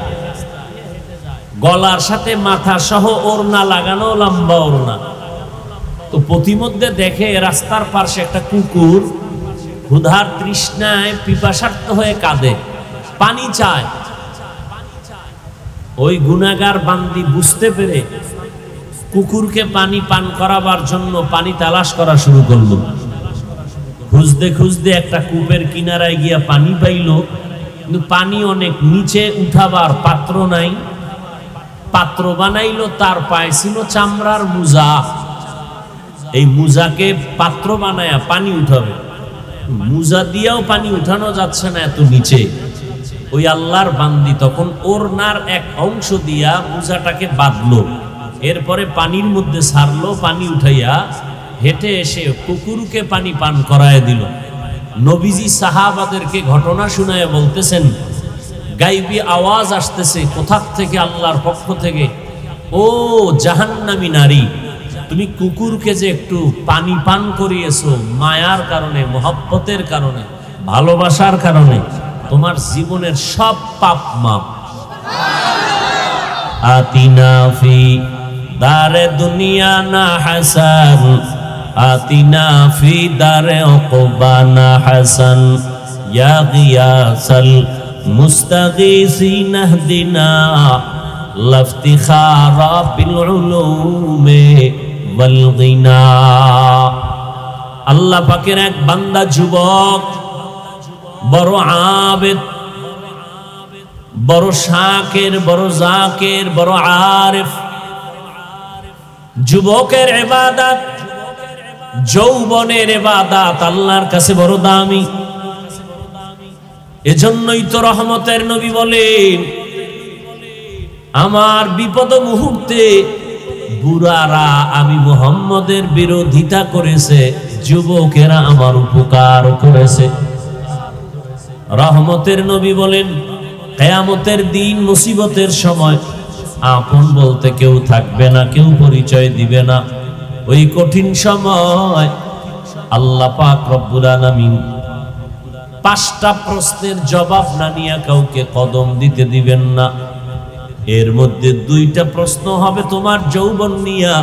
গলার সাথে মাথা সহ ওড়না লাগানো, লম্বা ওড়না। তো পথিমধ্যে দেখে রাস্তার পাশে একটা কুকুর ক্ষুধার তৃষ্ণায় পিপাসার্ত হয়ে কাঁদে, পানি চায়। ওই গুনাহগার বান্দি বুঝতে পেরে কুকুরকে পানি পান করাবার জন্য পানি তালাশ করা শুরু করলো। খুঁজতে খুঁজতে একটা কূপের কিনারায় গিয়া পানি পাইল, কিন্তু পানি অনেক নিচে, উঠাবার পাত্র নাই। পাত্র বানাইলো, তার পায়ে ছিল চামড়ার মুজা। এই মুজাকে পাত্র বানায়া পানি উঠাবে, মুজা দিয়েও পানি উঠানো যাচ্ছে না, এত নিচে। ওই আল্লাহর বান্দি তখন ওড়নার এক অংশ দিয়া মুজাটাকে বাঁধলো, এরপরে পানির মধ্যে ছাড়লো, পানি উঠাইয়া হেঁটে এসে কুকুরকে পানি পান করায় দিল। নবীজি সাহাবাদেরকে ঘটনা শুনায় বলতেছেন, গাইবি আওয়াজ আসতেছে কোথা থেকে? আল্লাহর পক্ষ থেকে। ও জাহান্নামী নারী, তুমি কুকুরকে যে একটু পানি পান করিয়েছো, মায়ার কারণে, মহব্বতের কারণে, ভালোবাসার কারণে তোমার জীবনের সব পাপ মাপ। আতিনা ফি দারে দুনিয়া না হাসান, আতিনা ফি দারে উকবা না হাসান, ইয়া গিয়াসাল মুস্তাগীসিন ইহদিনা লাফতিখারা বিল উলুমে ওয়াল গিনা। আল্লাহ পাকের এক বান্দা যুবক, বড় আবেদ, বড় শাকির, বড় জাকির, বড় আরিফ। যুবকের ইবাদত, যৌবনের ইবাদত আল্লাহর কাছে বড় দামি। এজন্যই তো রহমতের নবী বলেন, আমার বিপদ মুহূর্তে বুড়ারা আমি মুহাম্মদের বিরোধিতা করেছে, যুবকেরা আমার উপকার করেছে। রহমতের নবী বলেন, কিয়ামতের দিন, মুসিবতের সময় আপন বলতে কেউ থাকবে না, কেউ পরিচয় দিবে না। ওই কঠিন সময় আল্লাহ পাক রব্বুল আলামিন 5টা প্রশ্নের জবাব না নিয়ে কাউকে কদম দিতে দিবেন না। এর মধ্যে 2টা প্রশ্ন হবে তোমার যৌবন নিয়া।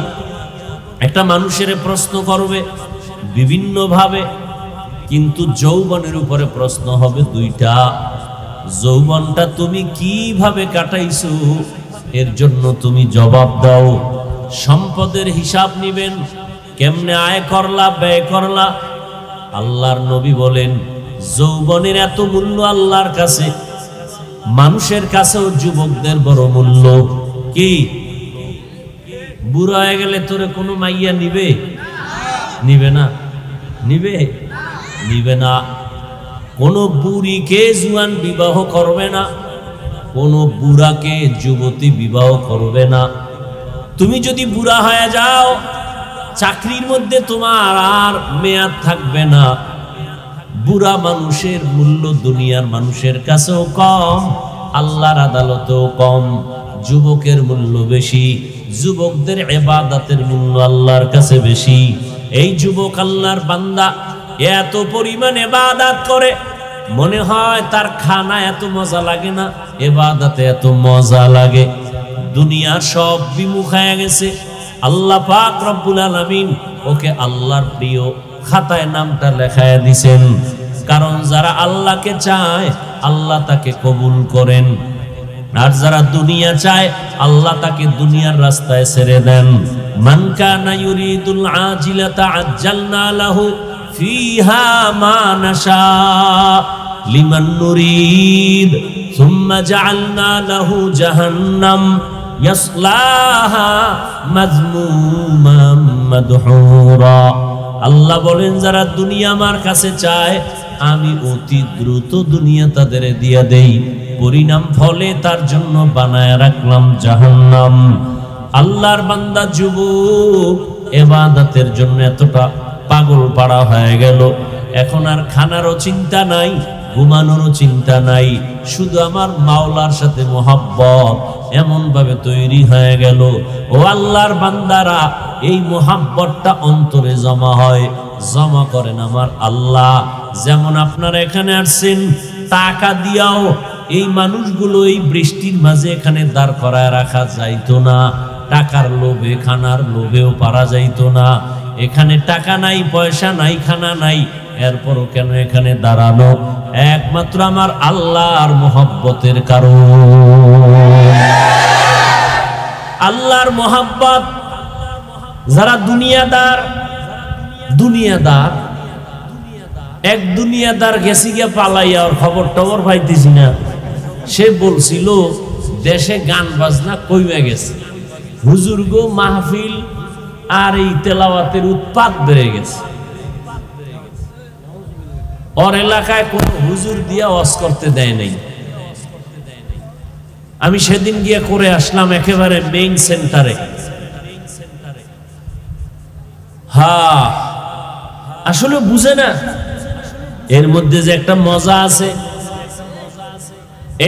একটা মানুষের প্রশ্ন করবে বিভিন্ন ভাবে, কিন্তু যৌবনের উপরে প্রশ্ন হবে 2টা। যৌবনটা তুমি কিভাবে কাটাইছো এর জন্য তুমি জবাব দাও। সম্পদের হিসাব নিবেন, কেমনে আয় করলা ব্যয় করলা। আল্লাহর নবী বলেন যৌবনের এত মূল্য আল্লাহর কাছে, মানুষের কাছেও যুবকদের বড় মূল্য। কি বুড়া হয়ে গেলে তোরে কোনো মাইয়া নিবে? নিবে না। নিবে? নিবে না। কোনো বুড়িকে জুয়ান বিবাহ করবে না, কোনো বুড়াকে যুবতী বিবাহ করবে না। তুমি যদি বুড়া হয়ে যাও, চাকরির মধ্যে তোমার আর মেয়াদ থাকবে না। বুড়া মানুষের মূল্য দুনিয়ার মানুষের কাছেও কম, আল্লাহর আদালতেও কম। যুবকের মূল্য বেশি, যুবকদের ইবাদতের মূল্য আল্লাহর কাছে বেশি। এই যুবক আল্লাহর বান্দা এত পরিমাণ ইবাদত করে, মনে হয় তার খানা এত মজা লাগে না, ইবাদতে এত মজা লাগে। দুনিয়া সব বিমুখ হয়ে গেছে। আল্লাহ পাক রব্বুল আলামিন ওকে আল্লাহর প্রিয় খাতায় নামটা লেখায় দিছেন। কারণ যারা আল্লাহকে চায় আল্লাহ তাকে কবুল করেন, আর যারা দুনিয়া চায় আল্লাহ তাকে দুনিয়ার রাস্তায় ছেড়ে দেন। মান কানা ইউরিদুল আজিলাতা আজ্জালনা লাহু ফিহা মা নাশা লিমান নুরিদ সুম্মা জাআলনা লাহু জাহান্নাম ইয়াসলাহা মাযমুমান মাদহুরা। আল্লাহ বলেন যারা দুনিয়া আমার কাছে চায় আমি অতি দ্রুত দুনিয়া তাদের দিয়ে দেই, পরিণাম ফলে তার জন্য বানায় রাখলাম জাহান্নাম। আল্লাহর বান্দা যুবক ইবাদতের জন্য এতটা পাগল পাড়া হয়ে গেল, এখন আর খানারও চিন্তা নাই, ঘুমানোরও চিন্তা নাই, শুধু আমার মাওলার সাথে মোহাব্বত এমন ভাবে তৈরি হয়ে গেল। ও আল্লাহর বান্দারা, এই মোহাব্বতটা অন্তরে জমা হয়, জমা করেন আমার আল্লাহ। যেমন আপনারা এখানে আসছেন টাকা দিয়াও এই মানুষগুলো এই বৃষ্টির মাঝে এখানে দাঁড় করায় রাখা যাইতো না, টাকার লোভে খানার লোভেও পারা যাইতো না। এখানে টাকা নাই, পয়সা নাই, খানা নাই, এরপরও কেন এখানে দাঁড়ানো? একমাত্র আমার আল্লাহর মোহাব্বতের কারণ। আল্লাহর মোহাব্বত। যারা দুনিয়াদার, দুনিয়াদার এক দুনিয়াদার গেছি গিয়া পালাইয়া, ওর খবর টবর পাইতেছি না। সে বলছিল দেশে গান বাজনা কইমে গেছে, হুজুর গো মাহফিল আর এই তেলাওয়াতের উৎপাত বেড়ে গেছে। ওর এলাকায় কোন হুজুর দিয়া ওয়াজ করতে দেয় নাই। আমি সেদিন গিয়ে করে আসলাম একেবারে মেইন সেন্টারে। হ্যাঁ, আসলে বুঝে না এর মধ্যে যে একটা মজা আছে,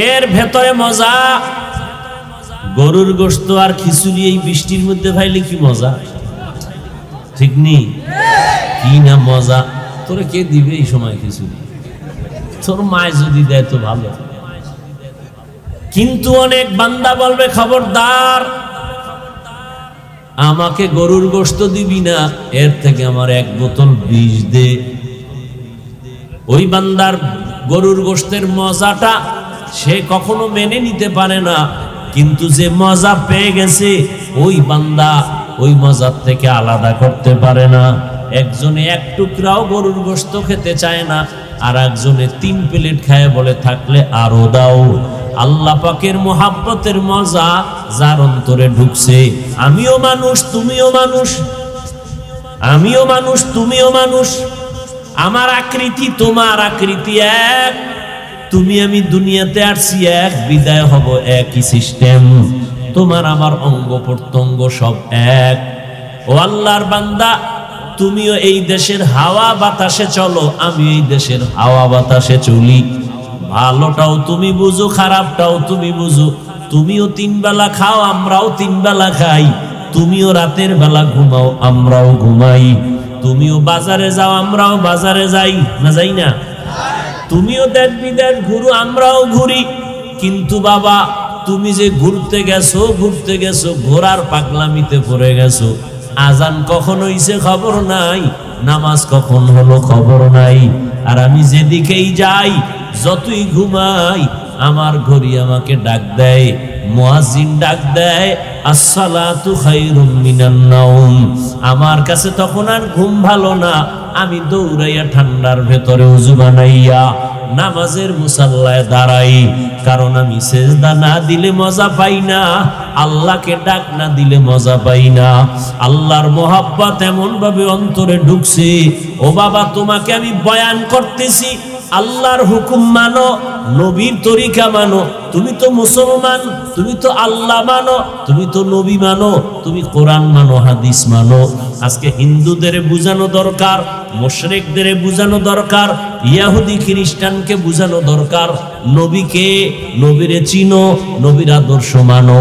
এর ভেতরে মজা। গরুর গোশত আর খিচুড়ি এই বৃষ্টির মধ্যে ভাইলে কি মজা, ঠিক নেই? কি না মজা। তোরে কে দিবে এই সময় খিচুড়ি? তোর মায় যদি দেয় তো ভালো। কিন্তু অনেক বান্দা বলবে খবরদার, আমাকে গরুর গোশত দিবি না, এর থেকে আমার 1 বোতল বিষ দে। ওই বান্দার গরুর গোশতের মজাটা সে কখনো মেনে নিতে পারে না, কিন্তু যে মজা পেয়ে গেছে ওই বান্দা ওই মজার থেকে আলাদা করতে পারে না। একজনে 1 টুকরাও গরুর গোশত খেতে চায় না, আর একজনে 3 প্লেট খায় বলে থাকলে আরো দাও। আল্লাহ পাকের মোহাব্বতের মজা যার অন্তরে ঢুকছে। আমিও মানুষ, তুমিও মানুষ, আমিও মানুষ, তুমিও মানুষ। আমার আকৃতি তোমার আকৃতি এক, তুমি আমি দুনিয়াতে আসছি এক, বিদায় হব একই সিস্টেম। তোমার আমার অঙ্গ প্রত্যঙ্গ সব এক। ও আল্লাহর বান্দা, তুমিও এই দেশের হাওয়া বাতাসে চলো, আমি এই দেশের হাওয়া বাতাসে চলি। ভালোটাও তুমি বুঝো, খারাপটাও তুমি বুঝো। তুমিও 3 বেলা খাও, আমরাও 3 বেলা খাই। তুমিও রাতের বেলা ঘুমাও, আমরাও ঘুমাই। তুমিও বাজারে যাও, আমরাও বাজারে যাই, না যাই না? তুমিও দেশ বিদেশ ঘুরো, আমরাও ঘুরি, কিন্তু বাবা তুমি যে ঘুরতে গেছো ঘোরার পাগলামিতে পড়ে গেছো। আজান কখন হইছে খবর নাই, নামাজ কখন হলো খবর নাই। আর আমি যেদিকেই যাই, যতই ঘুমাই, আমার ঘড়ি আমাকে ডাক দেয়, মুয়াজ্জিন ডাক দেয়, আসসালাতু খায়রুম মিনান নাওম। আমার কাছে তখন আর ঘুম ভালো না, আমি দৌড়াইয়া ঠান্ডার ভেতরে ওযু বানাইয়া নামাজের মুসাল্লায় দাঁড়াই। কারণ আমি সেজদা না দিলে মজা পাই না, আল্লাহকে ডাক না দিলে মজা পাই না। আল্লাহর মোহাব্বত এমন ভাবে অন্তরে ঢুকছে। ও বাবা, তোমাকে আমি বয়ান করতেছি, আল্লাহর হুকুম মানো, নবীর তরিকা মানো। তুমি তো মুসলমান, তুমি তো আল্লাহ মানো, তুমি তো নবী মানো, তুমি কোরআন মানো, হাদিস মানো। আজকে হিন্দুদের বুঝানো দরকার, মুশরিকদের বুঝানো দরকার, ইহুদি খ্রিস্টানকে বুঝানো দরকার, নবীকে, নবীরে চিনো, নবীর আদর্শ মানো।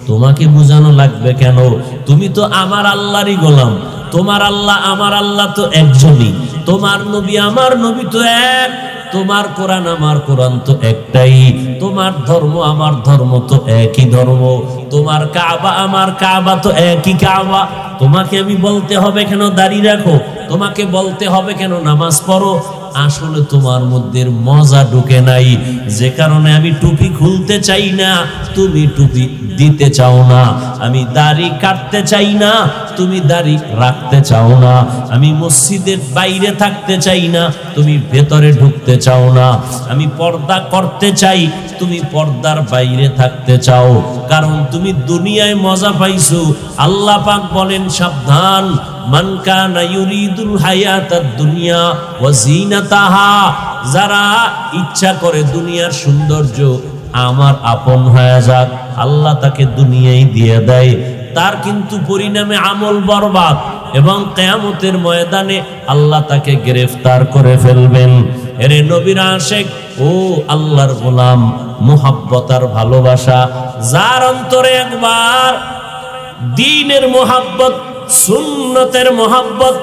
তোমাকে বুঝানো লাগবে কেন? তুমি তো আমার আল্লাহরই গোলাম। তোমার আল্লাহ আমার আল্লাহ তো একজনই, তোমার নবী আমার নবী তো এক, তোমার কোরআন আমার কোরআন তো একটাই, তোমার ধর্ম আমার ধর্ম তো একই ধর্ম, তোমার কাবা আমার কাবা তো একই কাবা। তোমাকে আমি বলতে হবে কেন দাড়ি রাখো? তোমাকে বলতে হবে কেন নামাজ পড়ো? আসলে তোমার মধ্যে মজা ঢুকে নাই, যে কারণে আমি টুপি খুলতে চাই না, তুমি টুপি দিতে চাও না। আমি দাড়ি কাটতে চাই না, তুমি দাড়ি রাখতে চাও না। আমি মসজিদের বাইরে থাকতে চাই না, তুমি ভেতরে ঢুকতে চাও না। আমি পর্দা করতে চাই, তুমি পর্দার বাইরে থাকতে চাও। কারণ তুমি দুনিয়ায় মজা পাইছো। আল্লাহ পাক বলেন, সাবধান, মান কানা ইউরিদুল হায়াতাদ দুনিয়া ওয়া জিনাতাহা, যারা ইচ্ছা করে দুনিয়ার সৌন্দর্য আমার আপন হয়ে যাক, আল্লাহ তাকে দুনিয়ায় দিয়ে দেয়, তার কিন্তু পরিণামে আমল বরবাদ, এবং কিয়ামতের ময়দানে আল্লাহ তাকে গ্রেফতার করে ফেলবেন। এরে নবীর আশিক ও আল্লাহর গোলাম, মুহাব্বত আর ভালোবাসা যার অন্তরে একবার দ্বীনের মুহাব্বত, সুন্নতের মুহাব্বত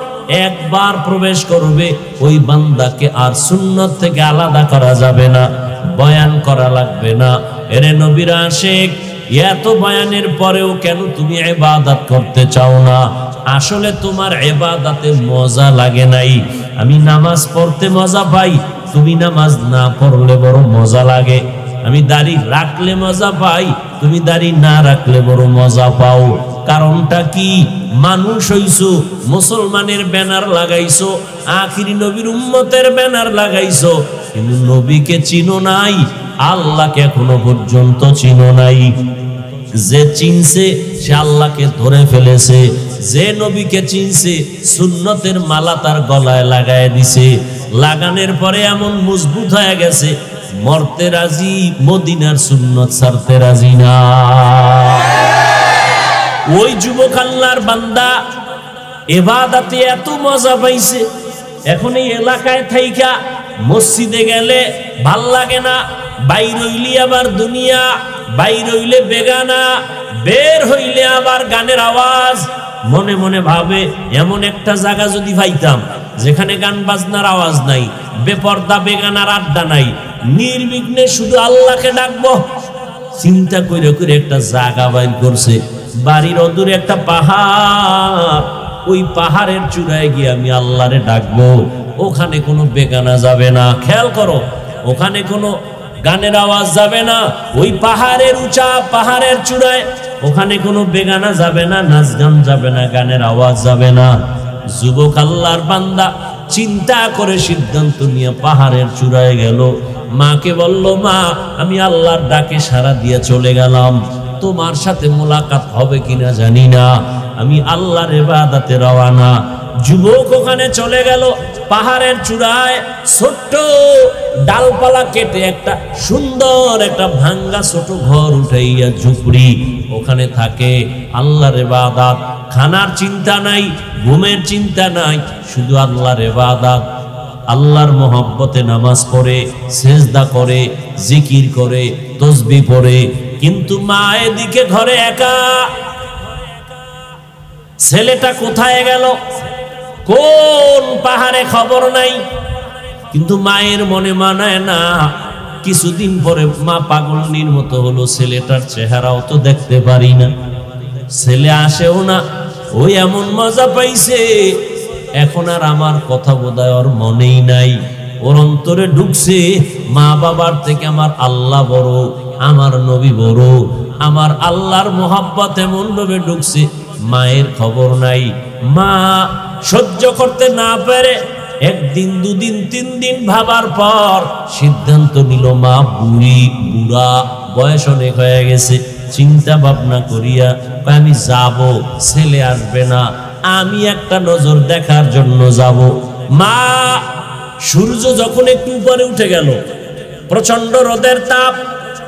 একবার প্রবেশ করবে, ওই বান্দাকে আর সুন্নত থেকে আলাদা করা যাবে না, বয়ান করা লাগবে না। এরে নবীর আশিক, এত বয়ানের পরেও কেন তুমি ইবাদত করতে চাও না? আসলে তোমার ইবাদতে মজা লাগে নাই। আমি নামাজ পড়তে মজা পাই, তুমি নামাজ না পড়লে বড় মজা লাগে। আমি দাড়ি রাখলে মজা পাই, তুমি দাড়ি না রাখলে বড় মজা পাও। কারণটা কি? মানুষ হইছো, মুসলমানের ব্যানার লাগাইছো, আখিরি নবীর উম্মতের ব্যানার লাগাইছো, কিন্তু নবীকে চিনো নাই, আল্লাহকে এখনো পর্যন্ত চিনো নাই। যে চিনছে সে আল্লাহকে ধরে ফেলেছে, যে নবীকে চিনছে সুন্নতের মালা তার গলায় লাগায় দিছে, লাগানোর পরে এমন মজবুত হয়ে গেছে, মরতে রাজি, মদিনার সুন্নত ছাড়তে রাজি না। ওই যুবক আল্লাহর বান্দা ইবাদতে এত মজা পাইছে, এখন এই এলাকায় থাইকা মসজিদে গেলে ভাল লাগে না, বাইর হইলে আবার দুনিয়া, বাইর হইলে বেগানা, বের হইলে আবার গানের আওয়াজ। মনে মনে ভাবে, এমন একটা জায়গা যদি পাইতাম যেখানে গান বাজনার আওয়াজ নাই, বেপর্দা বেগানার আড্ডা নাই, নির্বিঘ্নে শুধু আল্লাহকে ডাকবো। চিন্তা করে করে একটা জায়গা বাইর করছে, বাড়ির অদূরে একটা পাহাড়, ওই পাহাড়ের চূড়ায় গিয়ে আমি আল্লাহরে ডাকবো। ওখানে কোনো বেগানা যাবে না, খেয়াল করো, ওখানে কোনো গানের আওয়াজ যাবে না। ওই পাহাড়ের উঁচা, পাহাড়ের চূড়ায়, ওখানে কোনো বেগানা যাবে না, নাচ গান যাবে না, গানের আওয়াজ যাবে না। যুবক আল্লাহর বান্দা চিন্তা করে সিদ্ধান্ত নিয়ে পাহাড়ের চূড়ায় গেল। মাকে বলল, মা আমি আল্লাহর ডাকে সাড়া দিয়ে চলে গেলাম, তোমার সাথে মোলাকাত হবে কিনা জানি না, আমি আল্লাহর ইবাদতে রওনা। যুবক ওখানে চলে গেল, পাহাড়ের চূড়ায় ছোট্ট ডালপালা কেটে একটা সুন্দর একটা ভাঙ্গা ছোট ঘর উঠাইয়া ঝুপড়ি, ওখানে থাকে, আল্লাহর ইবাদত, খানার চিন্তা নাই, ঘুমের চিন্তা নাই, শুধু আল্লাহর ইবাদত, আল্লাহর মোহাব্বতে নামাজ পড়ে, সেজদা করে, জিকির করে, তসবিহ পড়ে। কিন্তু মা এদিকে ঘরে একা। ছেলেটা কোথায় গেল, কোন পাহাড়ে খবর নাই। কিন্তু মায়ের মনে মানায় না। কিছুদিন পরে মা পাগলনির মতো হলো, ছেলেটার চেহারাও তো দেখতে পারি না, ছেলে আসেও না। ওই এমন মজা পাইছে, এখন আর আমার কথা বোধহয় ওর মনেই নাই। ওর অন্তরে ঢুকছে মা বাবার থেকে আমার আল্লাহ বড়, আমার নবী বড়। আমার আল্লাহর মোহাব্বত এমন ভাবে ঢুকছে, মায়ের খবর নাই। মা সহ্য করতে না পেরে একদিন, দুদিন, 3 দিন ভাবার পর সিদ্ধান্ত নিল, মা বুড়া বয়স অনেক হয়ে গেছে। চিন্তা ভাবনা করিয়া আমি যাব, ছেলে আসবে না, আমি একটা নজর দেখার জন্য যাব। মা সূর্য যখন একটু উপরে উঠে গেল, প্রচন্ড রোদের তাপ,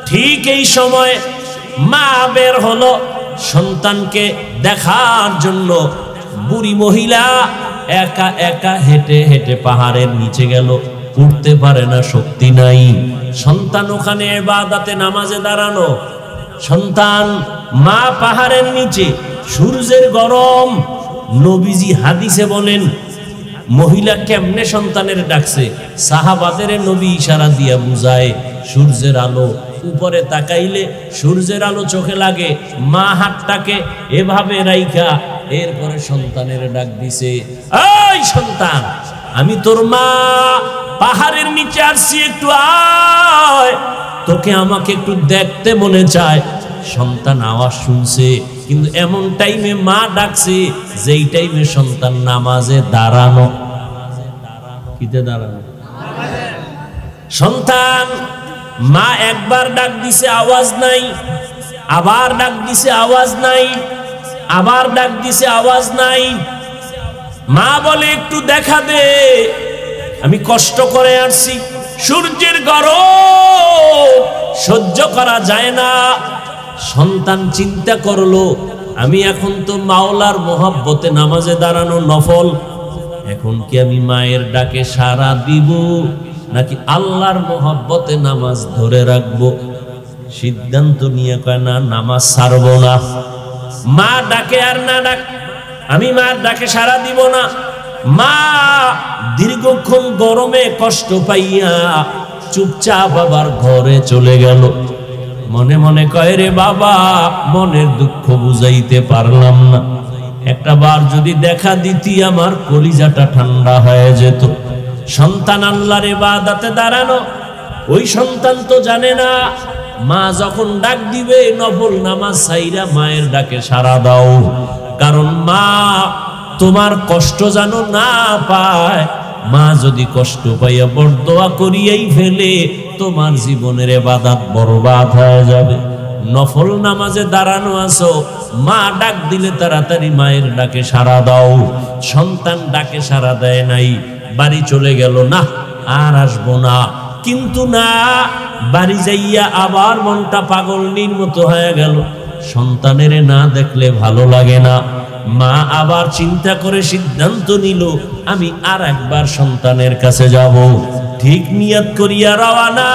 ঠিক এই সময় মা বের হলো সন্তানকে দেখার জন্য। বুড়ি মহিলা একা একা হেঁটে হেঁটে পাহাড়ের নিচে গেল, উঠতে পারে না, শক্তি নাই। সন্তান ওখানে ইবাদতে নামাজে দাঁড়ানো, সন্তান মা পাহাড়ের নিচে, সূর্যের গরম। নবীজি হাদিসে বলেন মহিলা কেমনে সন্তানের ডাকছে, সাহাবাদের নবী ইশারা দিয়া বুঝায়। সূর্যের আলো উপরে তাকাইলে সূর্যের আলো চোখে লাগে, মা হাতটাকে এভাবে রাইখা এরপরে সন্তানের ডাক দিছে, এই সন্তান, আমি তোর মা, পাহাড়ের নিচে আসছি, একটু আয়, তোকে আমাকে একটু দেখতে মনে চায়। সন্তান আওয়াজ শুনছে, কিন্তু এমন টাইমে মা ডাকছে যেই টাইমে সন্তান নামাজে দাঁড়ানো। কিতে দাঁড়ানো? সন্তান মা একবার ডাক দিছে, আওয়াজ নাই, আবার ডাক দিছে, আওয়াজ নাই, আবার ডাক দিছে, আওয়াজ নাই। মা বলে একটু দেখা দে, আমি কষ্ট করে আসছি, সূর্যের গরম সহ্য করা যায় না। সন্তান চিন্তা করলো, আমি এখন তো মাওলার মোহাব্বতে নামাজে দাঁড়ানো নফল, এখন কি আমি মায়ের ডাকে সাড়া দিব নাকি আল্লাহর মোহাব্বতে নামাজ ধরে রাখবো? সিদ্ধান্ত নিয়ে কয় না, নামাজ ছাড়বো না। মা ডাকে আর না ডাক, আমি মার ডাকে সাড়া দিব না। মা দীর্ঘক্ষণ গরমে কষ্ট পাইয়া চুপচাপ আবার ঘরে চলে গেল। মনে মনে কয়, রে বাবা, মনের দুঃখ বুঝাইতে পারলাম না, একটা বার যদি দেখা দিতি আমার কলিজাটা ঠান্ডা হয়ে যেত। সন্তান আল্লাহর ইবাদতে দাঁড়ানো, ওই সন্তান তো জানে না মা যখন ডাক দিবে নফল নামাজ ছাইরা মায়ের ডাকে সাড়া দাও, কারণ মা তোমার কষ্ট জানো না পায়। মা যদি কষ্ট পাইয়া বরদোয়া করিয়াই ফেলে, তোমার জীবনের ইবাদত বরবাদ হয়ে যাবে। নফল নামাজে দাঁড়ানো আছো, মা ডাক দিলে তাড়াতাড়ি মায়ের ডাকে সাড়া দাও। সন্তান ডাকে সাড়া দেয় নাই, বাড়ি চলে গেল, না আর আসবো না। কিন্তু না, বাড়ি যাইয়া আবার মনটা পাগলনির মতো হয়ে গেল। সন্তানের না দেখলে ভালো লাগে না। মা আবার চিন্তা করে সিদ্ধান্ত নিল, আমি আর একবার সন্তানের কাছে যাব। ঠিক নিয়ত করিয়া রওয়ানা,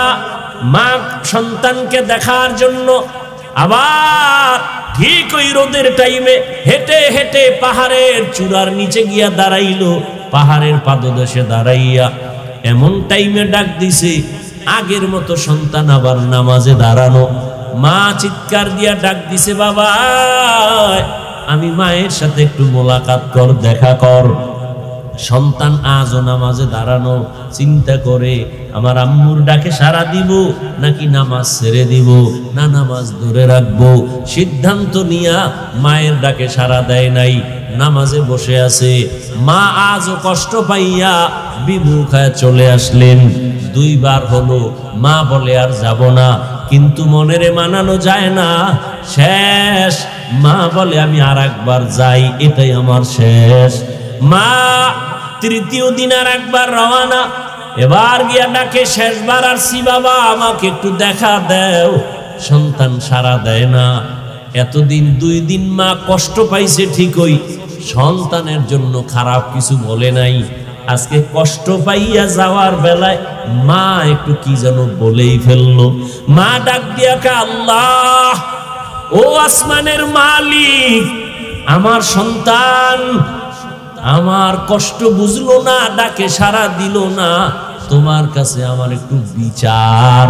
মা সন্তানকে দেখার জন্য। আবার ঠিক ওই রোদের টাইমে হেঁটে হেঁটে পাহাড়ের চূড়ার নিচে গিয়া দাঁড়াইল। পাহাড়ের পাদদেশে দাঁড়াইয়া এমন টাইমে ডাক দিছে, আগের মতো সন্তান আবার নামাজে দাঁড়ানো। মা চিৎকার দিয়া ডাক দিছে, বাবা, আমি মায়ের সাথে একটু মোলাকাত কর, দেখা কর। সন্তান আজও নামাজে দাঁড়ানো, চিন্তা করে আমার আম্মুর ডাকে সাড়া দিব নাকি নামাজ ছেড়ে দিব, না নামাজ ধরে রাখবো। সিদ্ধান্ত নিয়া মায়ের ডাকে সাড়া দেয় নাই, নামাজে বসে আছে। মা আজও কষ্ট পাইয়া বিমুখ হয়ে চলে আসলেন। 2 বার হলো, মা বলে আর যাব না, কিন্তু মনেরে মানানো যায় না। শেষ মা বলে, আমি আর একবার যাই, এটাই আমার শেষ। মা 3য় দিন আর একবার রওয়ানা, এবার গিয়া ডাকে, শেষবার আসছি বাবা, আমাকে একটু দেখা দেও। সন্তান সাড়া দেয় না। এতদিন 2 দিন মা কষ্ট পাইছে ঠিকই, সন্তানের জন্য খারাপ কিছু বলে নাই। আজকে কষ্ট পাইয়া যাওয়ার বেলায় মা একটু কি যেন বলেই ফেললো। মা ডাক দিয়া কে, আল্লাহ, ও আসমানের মালিক, আমার সন্তান আমার কষ্ট বুঝলো না, ডাকে সাড়া দিল না, তোমার কাছে আমার একটু বিচার,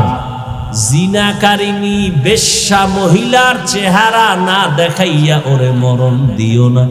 জিনাকারিনী বেশ্যা মহিলার চেহারা না দেখাইয়া ওরে মরণ দিও না।